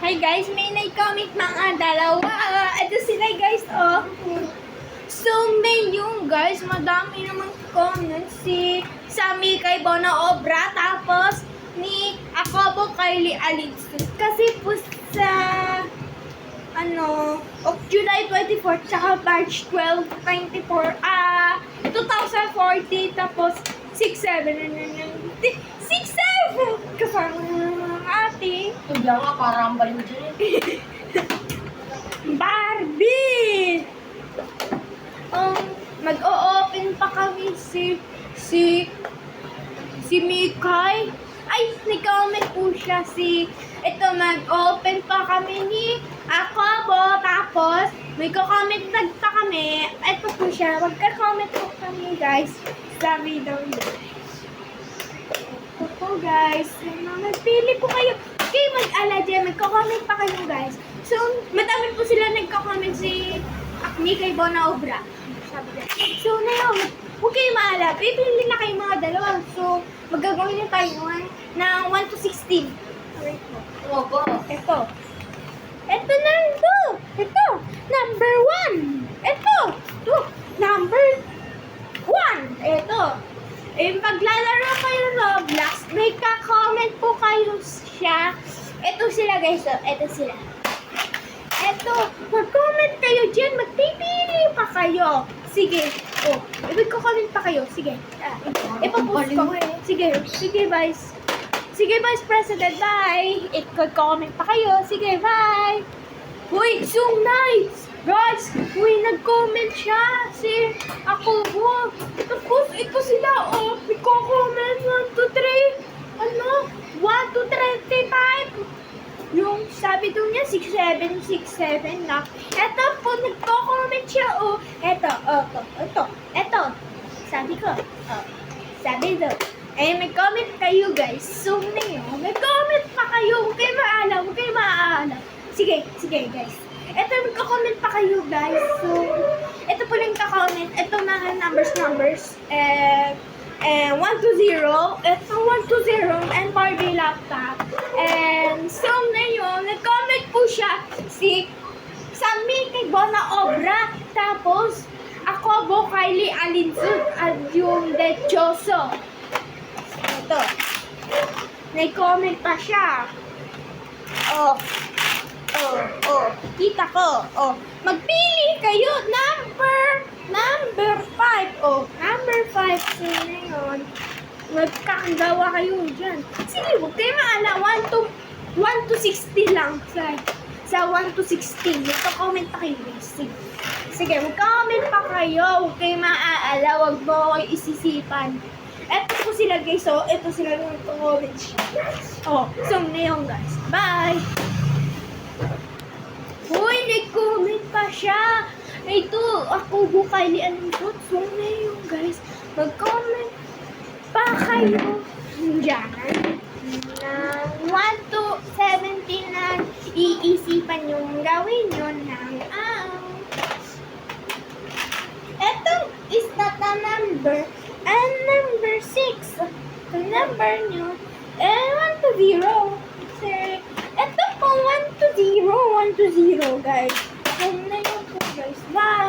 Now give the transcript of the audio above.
Hi guys, may nag-comment mga dalawa. Ito sila guys, oh. So, may yung guys, madami namang comments. Si Sammy kay Bona Obra, tapos ni Akobo Kylie Alix. Kasi po sa July 24, tsaka March 12, 24, 2040, tapos 6-7, 6-7! Kasama ng ating Hindi nga, parang baliw dyan eh. Barbie! Mag-o-open pa kami si Mikay. Ay, nag-comment po siya ito, mag-open pa kami ni Akobo, tapos may comment pa kami. Ito po siya, magka-comment po kami guys sa video niya. Ito po guys, magpili po kayo. Okay, mag-ala dyan, magka-comment pa kayo guys. So, madami po sila nagka-comment si Akmi kay Bona Obra. Sabi niya. So, na yun, huwag kayo maala. Pipili na kayo mga dalawa. So, magagawin niyo tayo ng 1 to 16. Wait po. Opo. Ito. Ito na ito. Ito. Number 1. Ito. Ito. Number 1. Ito. Paglalaro kayo ng Roblox, may ka-comment po kayo siya. Ito sila guys. Ito sila. Ito. Mag-comment kayo dyan. Magpipili pa kayo. Sige. Mag-comment pa kayo. Sige. Ipapost ko. Sige. Sige, guys. Sige, Vice President, bye! I-comment pa kayo. Sige, bye! Uy, so nice! Guys, nag-comment siya. Si Akobo. Tapos, ito sila, nag-comment 1 to 3. 1 to 35. Yung sabi doon niya, 6767 na. Ito po, nag-comment siya, Ito. Sabi ko, sabi doon. May comment kayo guys. So, may comment pa kayo. Huwag kayo maaalam. Sige guys. Ito, magka-comment pa kayo guys. So, ito po lang ka-comment. Ito mga numbers. 1 to 0. Ito 1 to 0. And Barbie laptop. And so, nag-comment po siya si Sammy kay Bona Obra. Tapos, Akobo Kylie Alinsun at yung Dechoso. Ito. May-comment pa siya. Kita ko. Magpili kayo. Number 5. Number 5. So, ngayon, magkakagawa kayo dyan. Sige, huwag kayo maala. 1 to 60 lang. Sa 1 to 16. Magka-comment pa kayo. Sige, mag-comment pa kayo. Huwag kayo maaala. Huwag mo kayo isisipan. Eto po sila guys, ito sila yung comment siya. So ngayon guys, bye! Uy, nag-comment pa siya! Ito, Akobo Kylie Alinsun. So ngayon guys, mag-comment pa kayo dyan. Ng 1 to 17 na iisipan yung gawin yun ng Eto is not a number. And number 6, the number nyo, 1 to 0. Ito po, 1 to 0, guys. So, na yun po, guys. Bye!